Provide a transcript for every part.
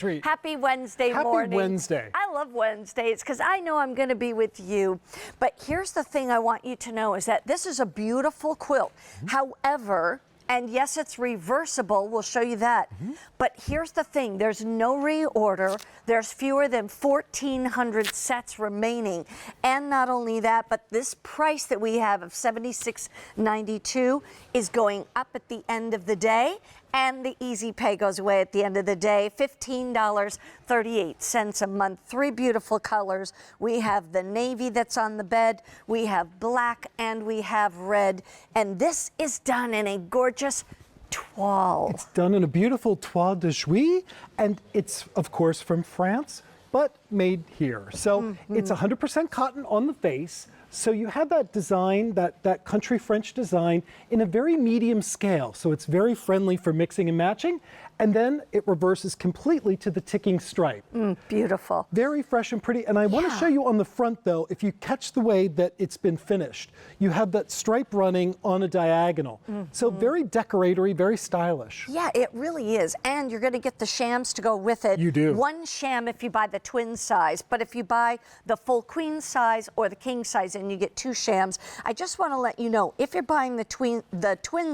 treat. Happy Wednesday morning. Happy Wednesday. I love Wednesdays because I know I'm going to be with you. But here's the thing I want you to know is that this is a beautiful quilt. However, and yes, it's reversible. We'll show you that. But here's the thing. There's no reorder. There's fewer than 1,400 sets remaining. And not only that, but this price that we have of $76.92 is going up at the end of the day. And the easy pay goes away at the end of the day. $15.38 a month. 3 beautiful colors. We have the navy that's on the bed. We have black and we have red. And this is done in a gorgeous toile. It's done in a beautiful toile de Jouy, and it's, of course, from France, but made here. So it's 100% cotton on the face. So you have that design, that country French design in a very medium scale. So it's very friendly for mixing and matching. And then it reverses completely to the ticking stripe. Beautiful. Very fresh and pretty. And I want to show you on the front, though, if you catch the way that it's been finished, you have that stripe running on a diagonal. So very decoratory, very stylish. Yeah, it really is. And you're going to get the shams to go with it. You do. 1 sham if you buy the twin size, but if you buy the full queen size or the king size, and you get 2 shams. I just want to let you know, if you're buying the twin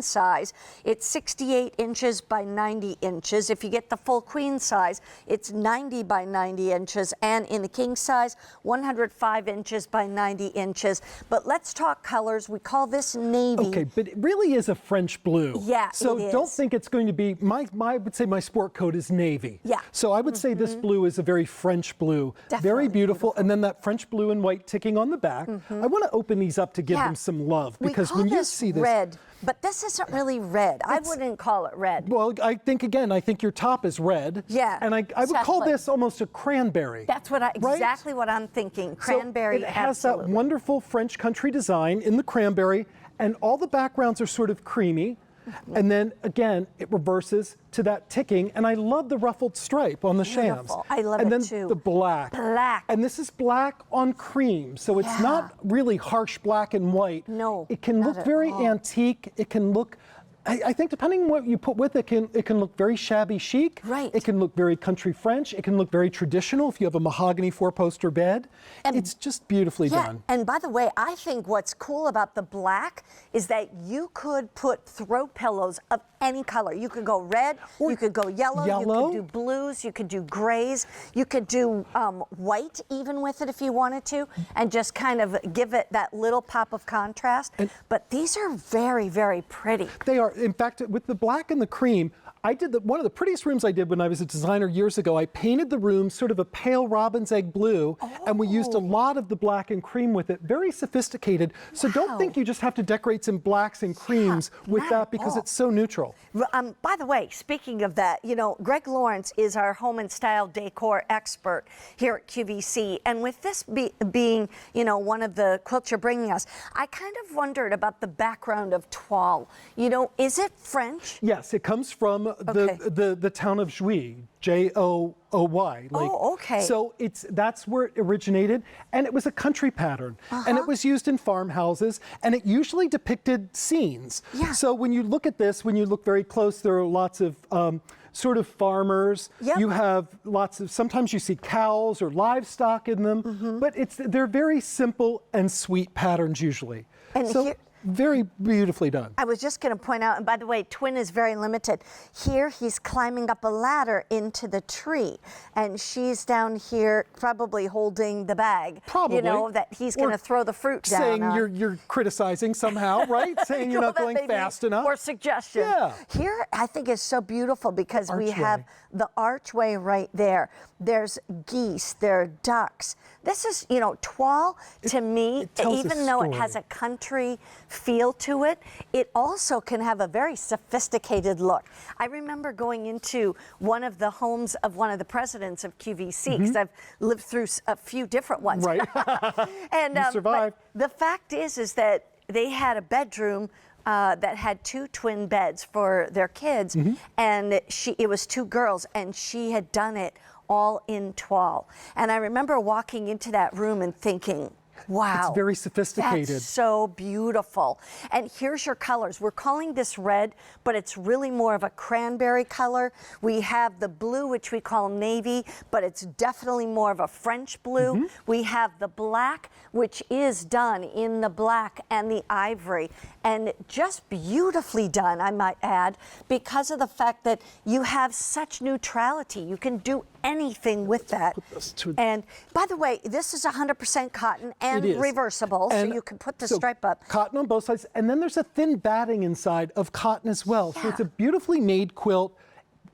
size, it's 68 inches by 90 inches. If you get the full queen size, it's 90 by 90 inches, and in the king size, 105 inches by 90 inches. But let's talk colors. We call this navy. Okay, but it really is a French blue. Yeah, so it is. don't think it's going to be, I would say my sport coat is navy. Yeah. So I would say this blue is a very French blue. Definitely very beautiful. And then that French blue and white ticking on the back. I want to open these up to give them some love, because when you see this, red, but this isn't really red. I wouldn't call it red. Well, I think your top is red. Yeah. And I would call this almost a cranberry. That's what exactly what I'm thinking. Cranberry. So it has absolutely. that wonderful French country design in the cranberry, and all the backgrounds are sort of creamy. And then again, it reverses to that ticking, and I love the ruffled stripe on the shams. I love and it then too. The black. And this is black on cream, so it's not really harsh black and white. No, it can look very antique. It can look, I think depending on what you put with it, it can look very shabby chic. Right. It can look very country French. It can look very traditional if you have a mahogany 4-poster bed. And it's just beautifully done. And by the way, I think what's cool about the black is that you could put throw pillows of any color. You could go red, you could go yellow, you could do blues, you could do grays, you could do white even with it if you wanted to, and just kind of give it that little pop of contrast. But these are very, very pretty. They are. In fact, with the black and the cream, I did one of the prettiest rooms I did when I was a designer years ago. I painted the room sort of a pale robin's egg blue, and we used a lot of the black and cream with it. Very sophisticated. So don't think you just have to decorate some blacks and creams with that, because it's so neutral. By the way, speaking of that, you know, Greg Lawrence is our home and style decor expert here at QVC. And with this being, you know, one of the quilts you're bringing us, I kind of wondered about the background of toile. You know, is it French? Yes, it comes from the town of Jouy, J-O-O-Y. okay. So that's where it originated, and it was a country pattern, and it was used in farmhouses, and it usually depicted scenes. Yeah. So when you look at this, when you look very close, there are lots of sort of farmers. You have lots of, sometimes you see cows or livestock in them, but they're very simple and sweet patterns usually. And so, very beautifully done. I was just going to point out, and by the way, twin is very limited. Here he's climbing up a ladder into the tree, and she's down here probably holding the bag. Probably. You know, that he's going to throw the fruit down. Saying you're criticizing somehow, right? Saying you're not going fast enough. Or suggestion. Yeah. Here I think is so beautiful because we have the archway right there. There's geese, there are ducks. This is, you know, toile to me, even though it has a country feel to it, it also can have a very sophisticated look. I remember going into one of the homes of one of the presidents of QVC, because I've lived through a few different ones. Right. And you survived. But the fact is that they had a bedroom that had 2 twin beds for their kids, and it was 2 girls, and she had done it all in toile. And I remember walking into that room and thinking, Wow. It's very sophisticated. That's so beautiful. And here's your colors. We're calling this red, but it's really more of a cranberry color. We have the blue, which we call navy, but it's definitely more of a French blue. We have the black, which is done in the black and the ivory, and just beautifully done, I might add, because of the fact that you have such neutrality. You can do anything with that. And by the way, this is 100% cotton and reversible, and so you can put the stripe up. Cotton on both sides, and then there's a thin batting inside of cotton as well. So it's a beautifully made quilt,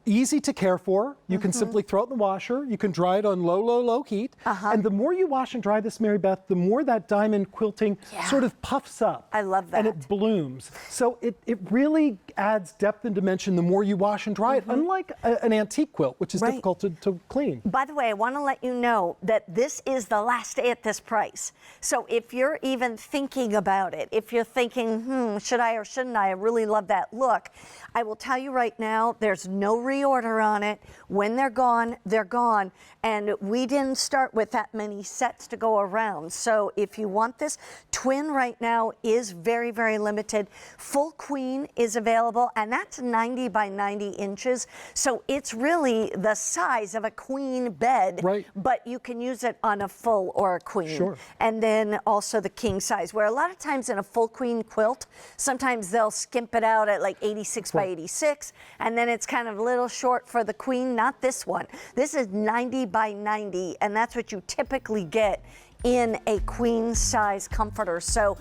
easy to care for. You can simply throw it in the washer. You can dry it on low heat. And the more you wash and dry this, Mary Beth, the more that diamond quilting sort of puffs up. I love that. And it blooms. So it really adds depth and dimension the more you wash and dry it, unlike an antique quilt, which is difficult to clean. By the way, I want to let you know that this is the last day at this price. So if you're even thinking about it, if you're thinking, should I or shouldn't I really love that look, I will tell you right now, there's no reorder on it. When they're gone, they're gone. And we didn't start with that many sets to go around. So if you want this, twin right now is very, very limited. Full queen is available, and that's 90 by 90 inches. So it's really the size of a queen bed, but you can use it on a full or a queen. And then also the king size, where a lot of times in a full queen quilt, sometimes they'll skimp it out at like 86 by 86, and then it's kind of a little short for the queen. Not this one. This is 90 by 90, and that's what you typically get in a queen size comforter. So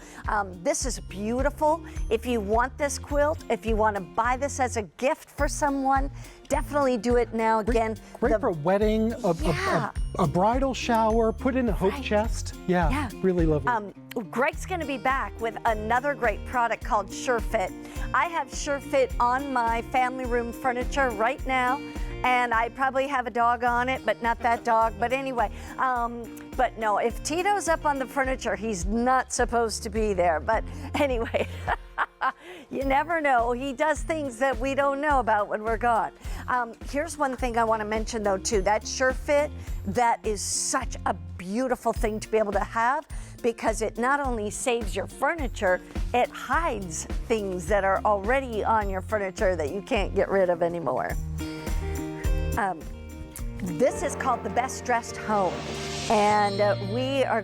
this is beautiful. If you want this quilt, if you want to buy this as a gift for someone, definitely do it now. Again, great for a wedding, a bridal shower, put in a hope chest. Really lovely. Greg's going to be back with another great product called SureFit. I have SureFit on my family room furniture right now, and I probably have a dog on it, but not that dog. But anyway, but no, if Tito's up on the furniture, he's not supposed to be there. But anyway, you never know. He does things that we don't know about when we're gone. Here's one thing I want to mention though too, that SureFit, that is such a beautiful thing to be able to have, because it not only saves your furniture, it hides things that are already on your furniture that you can't get rid of anymore. This is called The Best Dressed Home, and we are